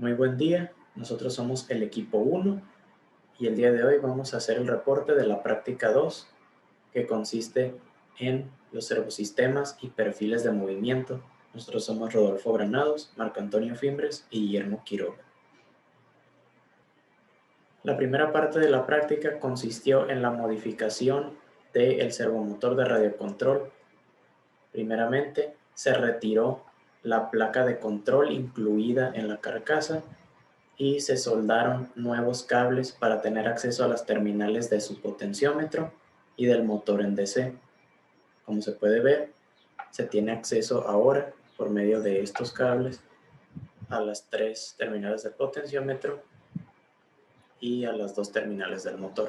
Muy buen día, nosotros somos el equipo 1 y el día de hoy vamos a hacer el reporte de la práctica 2 que consiste en los servosistemas y perfiles de movimiento. Nosotros somos Rodolfo Granados, Marco Antonio Fimbres y Guillermo Quiroga. La primera parte de la práctica consistió en la modificación del servomotor de radiocontrol. Primeramente, se retiró la placa de control incluida en la carcasa y se soldaron nuevos cables para tener acceso a las terminales de su potenciómetro y del motor en DC. Como se puede ver, se tiene acceso ahora por medio de estos cables a las 3 terminales del potenciómetro y a las 2 terminales del motor.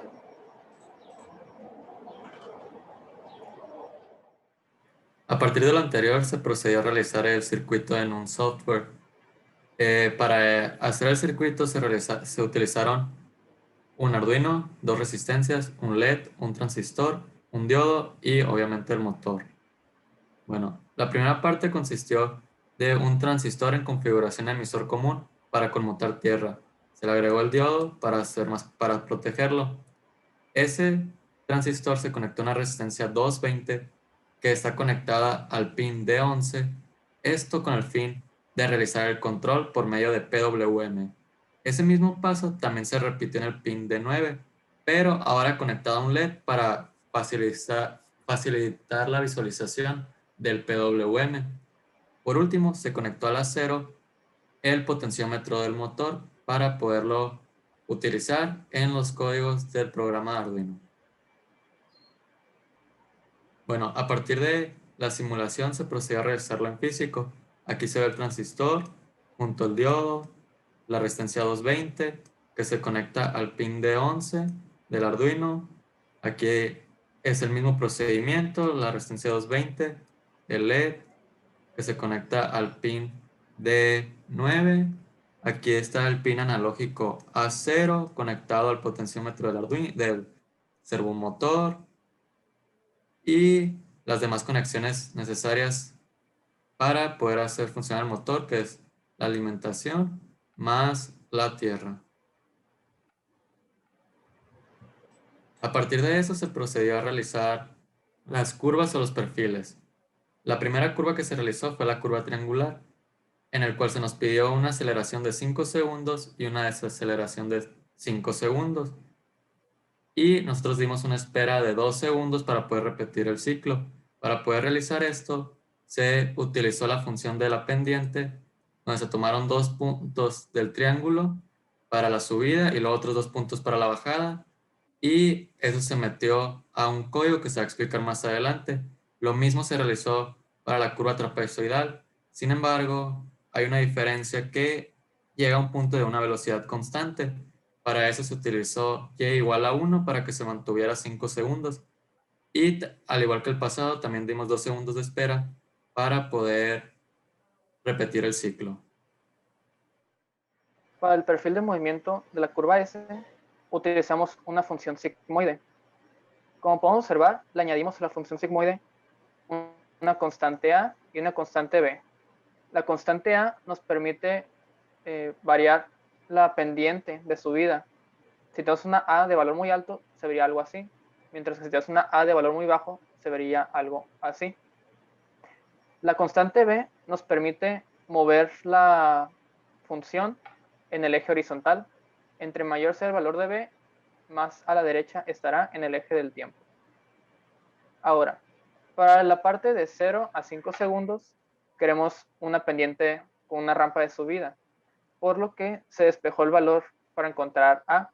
A partir de lo anterior, se procedió a realizar el circuito en un software. Para hacer el circuito se utilizaron un Arduino, dos resistencias, un LED, un transistor, un diodo y obviamente el motor. Bueno, la primera parte consistió de un transistor en configuración emisor común para conmutar tierra. Se le agregó el diodo para protegerlo. Ese transistor se conectó a una resistencia 220 que está conectada al pin D11, esto con el fin de realizar el control por medio de PWM. Ese mismo paso también se repitió en el pin D9, pero ahora conectado a un LED para facilitar la visualización del PWM. Por último, se conectó al acero el potenciómetro del motor para poderlo utilizar en los códigos del programa de Arduino. Bueno, a partir de la simulación se procede a realizarlo en físico. Aquí se ve el transistor junto al diodo, la resistencia 220 que se conecta al pin D11 del Arduino. Aquí es el mismo procedimiento, la resistencia 220, el LED que se conecta al pin D9. Aquí está el pin analógico A0 conectado al potenciómetro del Arduino, del servomotor y las demás conexiones necesarias para poder hacer funcionar el motor, que es la alimentación más la tierra. A partir de eso se procedió a realizar las curvas o los perfiles. La primera curva que se realizó fue la curva triangular, en el cual se nos pidió una aceleración de 5 segundos y una desaceleración de 5 segundos. Y nosotros dimos una espera de 2 segundos para poder repetir el ciclo. Para poder realizar esto, se utilizó la función de la pendiente, donde se tomaron 2 puntos del triángulo para la subida y luego otros 2 puntos para la bajada. Y eso se metió a un código que se va a explicar más adelante. Lo mismo se realizó para la curva trapezoidal. Sin embargo, hay una diferencia que llega a un punto de una velocidad constante. Para eso se utilizó y igual a 1 para que se mantuviera 5 segundos. Y al igual que el pasado, también dimos 2 segundos de espera para poder repetir el ciclo. Para el perfil de movimiento de la curva S, utilizamos una función sigmoide. Como podemos observar, le añadimos a la función sigmoide una constante A y una constante B. La constante A nos permite variar la pendiente de subida. Si tenemos una A de valor muy alto, se vería algo así, mientras que si tenemos una A de valor muy bajo, se vería algo así. La constante B nos permite mover la función en el eje horizontal. Entre mayor sea el valor de B, más a la derecha estará en el eje del tiempo. Ahora, para la parte de 0 a 5 segundos, queremos una pendiente con una rampa de subida, por lo que se despejó el valor para encontrar A.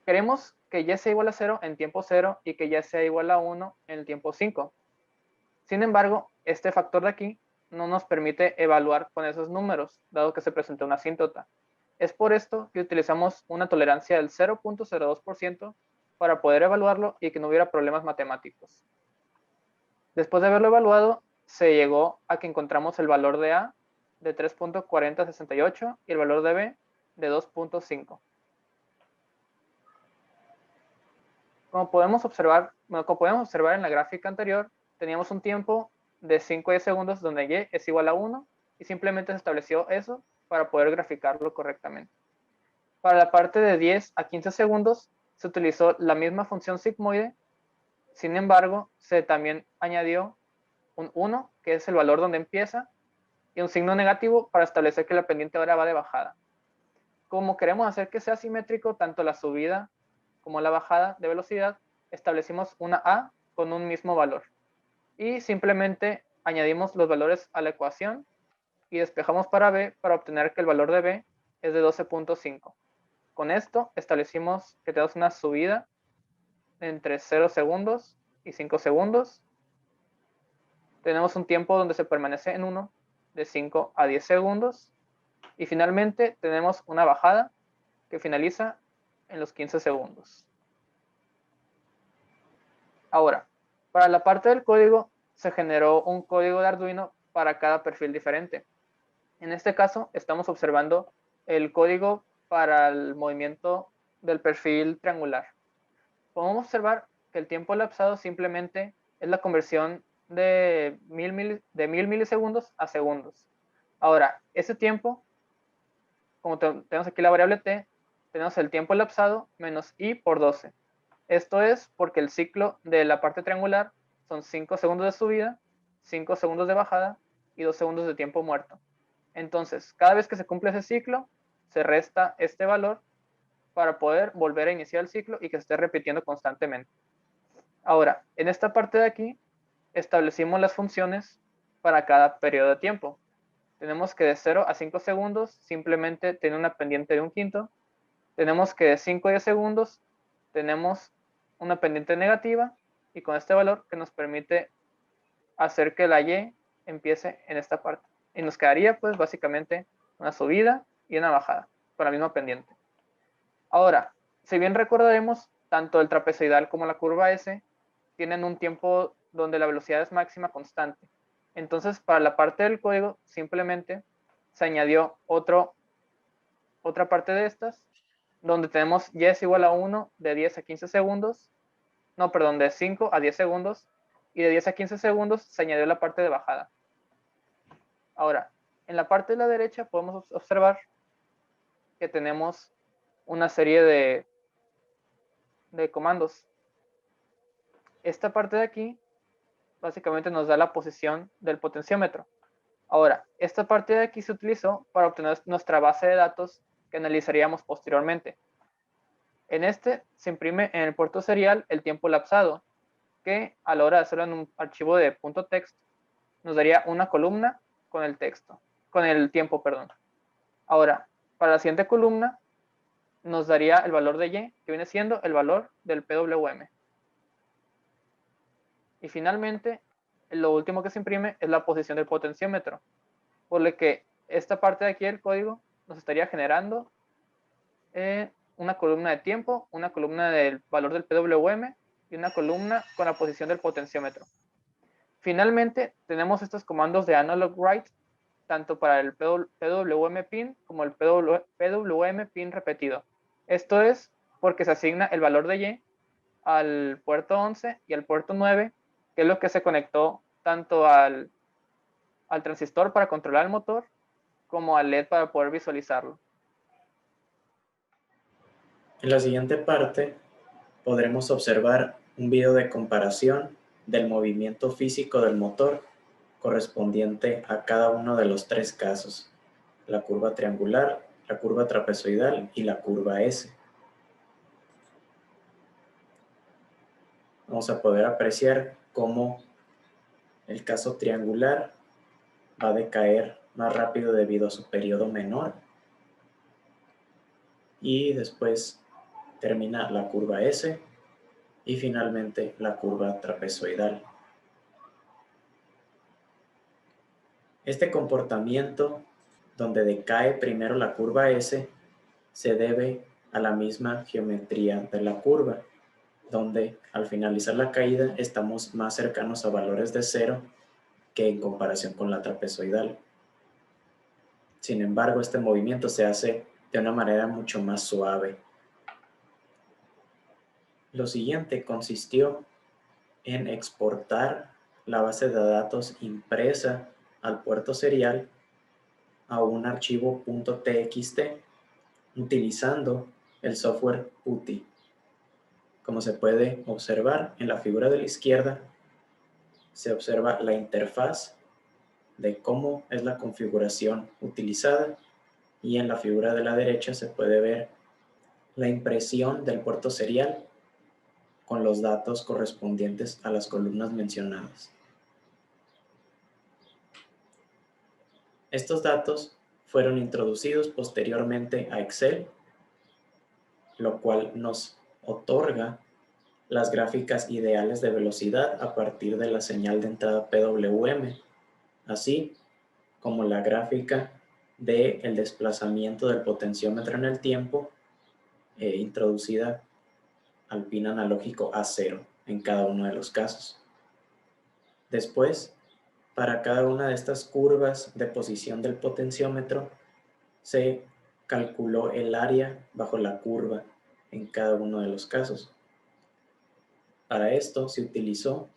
Queremos que Y sea igual a 0 en tiempo 0 y que Y sea igual a 1 en el tiempo 5. Sin embargo, este factor de aquí no nos permite evaluar con esos números, dado que se presenta una asíntota. Es por esto que utilizamos una tolerancia del 0.02% para poder evaluarlo y que no hubiera problemas matemáticos. Después de haberlo evaluado, se llegó a que encontramos el valor de A de 3.4068 y el valor de B de 2.5. Como podemos observar en la gráfica anterior, teníamos un tiempo de 5 a 10 segundos donde Y es igual a 1 y simplemente se estableció eso para poder graficarlo correctamente. Para la parte de 10 a 15 segundos se utilizó la misma función sigmoide, sin embargo, se también añadió un 1, que es el valor donde empieza, y un signo negativo para establecer que la pendiente ahora va de bajada. Como queremos hacer que sea simétrico tanto la subida como la bajada de velocidad, establecimos una A con un mismo valor. Y simplemente añadimos los valores a la ecuación y despejamos para B para obtener que el valor de B es de 12.5. Con esto establecimos que tenemos una subida entre 0 segundos y 5 segundos. Tenemos un tiempo donde se permanece en 1 de 5 a 10 segundos. Y finalmente tenemos una bajada que finaliza en los 15 segundos. Ahora, para la parte del código se generó un código de Arduino para cada perfil diferente. En este caso estamos observando el código para el movimiento del perfil triangular. Podemos observar que el tiempo elapsado simplemente es la conversión de 1000 milisegundos a segundos. Ahora, ese tiempo, como tenemos aquí la variable t, tenemos el tiempo elapsado menos i por 12. Esto es porque el ciclo de la parte triangular son 5 segundos de subida, 5 segundos de bajada y 2 segundos de tiempo muerto. Entonces, cada vez que se cumple ese ciclo, se resta este valor para poder volver a iniciar el ciclo y que se esté repitiendo constantemente. Ahora, en esta parte de aquí, establecimos las funciones para cada periodo de tiempo. Tenemos que de 0 a 5 segundos simplemente tiene una pendiente de un quinto. Tenemos que de 5 a 10 segundos tenemos una pendiente negativa y con este valor que nos permite hacer que la y empiece en esta parte. Y nos quedaría pues básicamente una subida y una bajada con la misma pendiente. Ahora, si bien recordaremos, tanto el trapezoidal como la curva S tienen un tiempo donde la velocidad es máxima constante. Entonces, para la parte del código, simplemente se añadió otra parte de estas, donde tenemos y es igual a 1 de 10 a 15 segundos, no, perdón, de 5 a 10 segundos, y de 10 a 15 segundos se añadió la parte de bajada. Ahora, en la parte de la derecha podemos observar que tenemos una serie de comandos. Esta parte de aquí básicamente nos da la posición del potenciómetro. Ahora, esta parte de aquí se utilizó para obtener nuestra base de datos que analizaríamos posteriormente. En este se imprime en el puerto serial el tiempo elapsado, que a la hora de hacerlo en un archivo de .text nos daría una columna con el texto, con el tiempo, perdón. Ahora, para la siguiente columna nos daría el valor de y, que viene siendo el valor del PWM. Y finalmente, lo último que se imprime es la posición del potenciómetro, por lo que esta parte de aquí del código nos estaría generando una columna de tiempo, una columna del valor del PWM y una columna con la posición del potenciómetro. Finalmente, tenemos estos comandos de analog write, tanto para el PWM pin como el PWM pin repetido. Esto es porque se asigna el valor de y al puerto 11 y al puerto 9, que es lo que se conectó tanto al transistor para controlar el motor como al LED para poder visualizarlo. En la siguiente parte podremos observar un video de comparación del movimiento físico del motor correspondiente a cada uno de los tres casos: la curva triangular, la curva trapezoidal y la curva S. Vamos a poder apreciar cómo el caso triangular va a decaer más rápido debido a su periodo menor, y después termina la curva S y finalmente la curva trapezoidal. Este comportamiento, donde decae primero la curva S, se debe a la misma geometría de la curva, donde al finalizar la caída estamos más cercanos a valores de cero que en comparación con la trapezoidal. Sin embargo, este movimiento se hace de una manera mucho más suave. Lo siguiente consistió en exportar la base de datos impresa al puerto serial a un archivo .txt utilizando el software PuTTY. Como se puede observar en la figura de la izquierda, se observa la interfaz de cómo es la configuración utilizada, y en la figura de la derecha se puede ver la impresión del puerto serial con los datos correspondientes a las columnas mencionadas. Estos datos fueron introducidos posteriormente a Excel, lo cual nos otorga las gráficas ideales de velocidad a partir de la señal de entrada PWM, así como la gráfica del desplazamiento del potenciómetro en el tiempo introducida al pin analógico A0 en cada uno de los casos. Después, para cada una de estas curvas de posición del potenciómetro, se calculó el área bajo la curva en cada uno de los casos. Para esto se utilizó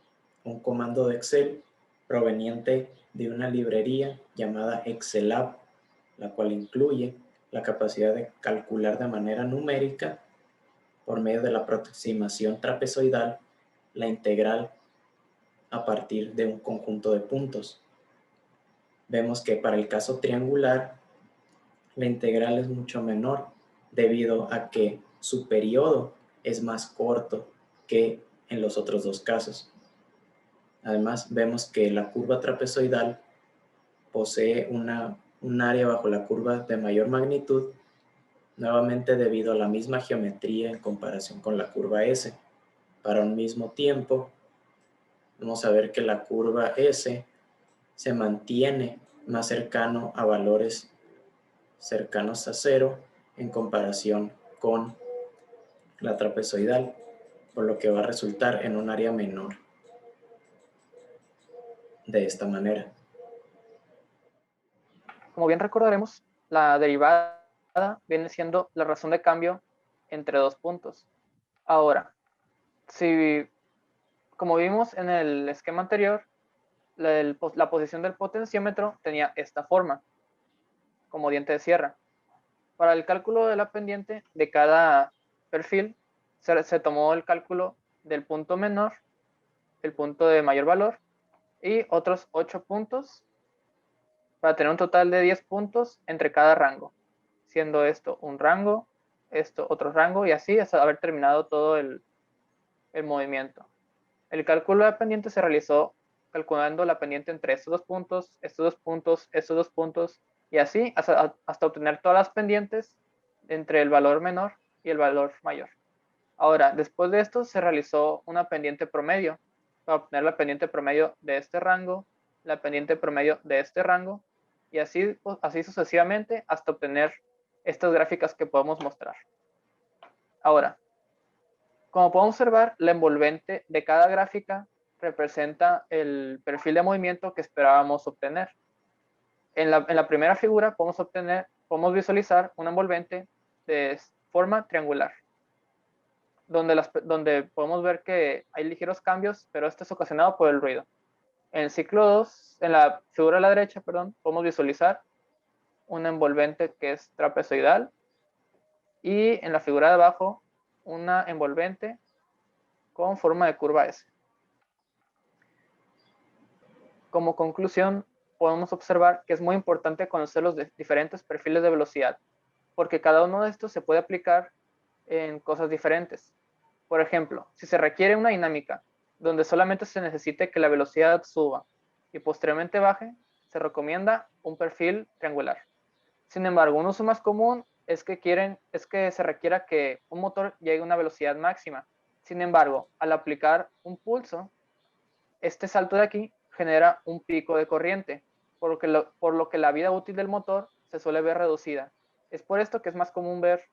un comando de Excel proveniente de una librería llamada Excelab, la cual incluye la capacidad de calcular de manera numérica, por medio de la aproximación trapezoidal, la integral a partir de un conjunto de puntos. Vemos que para el caso triangular, la integral es mucho menor debido a que su periodo es más corto que en los otros dos casos. Además, vemos que la curva trapezoidal posee un área bajo la curva de mayor magnitud, nuevamente debido a la misma geometría en comparación con la curva S. Para un mismo tiempo, vamos a ver que la curva S se mantiene más cercano a valores cercanos a 0 en comparación con la trapezoidal, por lo que va a resultar en un área menor. De esta manera. Como bien recordaremos, la derivada viene siendo la razón de cambio entre dos puntos. Ahora, si, como vimos en el esquema anterior, la posición del potenciómetro tenía esta forma, como diente de sierra. Para el cálculo de la pendiente de cada perfil, se tomó el cálculo del punto menor, el punto de mayor valor y otros 8 puntos para tener un total de 10 puntos entre cada rango, siendo esto un rango, esto otro rango y así hasta haber terminado todo el movimiento. El cálculo de la pendiente se realizó calculando la pendiente entre estos dos puntos, estos dos puntos, estos dos puntos y así hasta obtener todas las pendientes entre el valor menor y el valor mayor. Ahora, después de esto se realizó una pendiente promedio para obtener la pendiente promedio de este rango, la pendiente promedio de este rango y así sucesivamente hasta obtener estas gráficas que podemos mostrar. Ahora, como podemos observar, la envolvente de cada gráfica representa el perfil de movimiento que esperábamos obtener. En la primera figura podemos visualizar una envolvente de forma triangular, donde podemos ver que hay ligeros cambios, pero esto es ocasionado por el ruido. En el ciclo 2, en la figura de la derecha, podemos visualizar una envolvente que es trapezoidal y en la figura de abajo una envolvente con forma de curva S. Como conclusión, podemos observar que es muy importante conocer los diferentes perfiles de velocidad, porque cada uno de estos se puede aplicar en cosas diferentes. Por ejemplo, si se requiere una dinámica donde solamente se necesite que la velocidad suba y posteriormente baje, se recomienda un perfil triangular. Sin embargo, un uso más común es que se requiera que un motor llegue a una velocidad máxima. Sin embargo, al aplicar un pulso, este salto de aquí genera un pico de corriente, por lo que la vida útil del motor se suele ver reducida. Es por esto que es más común ver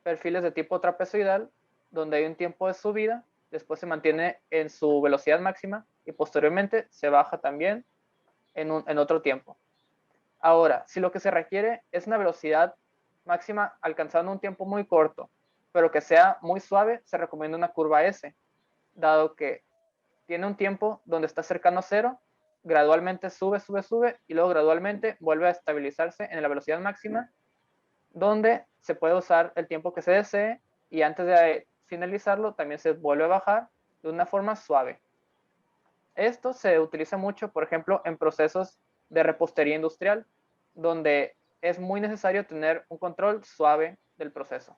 perfiles de tipo trapezoidal, donde hay un tiempo de subida, después se mantiene en su velocidad máxima y posteriormente se baja también en otro tiempo. Ahora, si lo que se requiere es una velocidad máxima alcanzando un tiempo muy corto, pero que sea muy suave, se recomienda una curva S, dado que tiene un tiempo donde está cercano a cero, gradualmente sube, sube, sube y luego gradualmente vuelve a estabilizarse en la velocidad máxima, donde se puede usar el tiempo que se desee y antes de finalizarlo también se vuelve a bajar de una forma suave. Esto se utiliza mucho, por ejemplo, en procesos de repostería industrial, donde es muy necesario tener un control suave del proceso.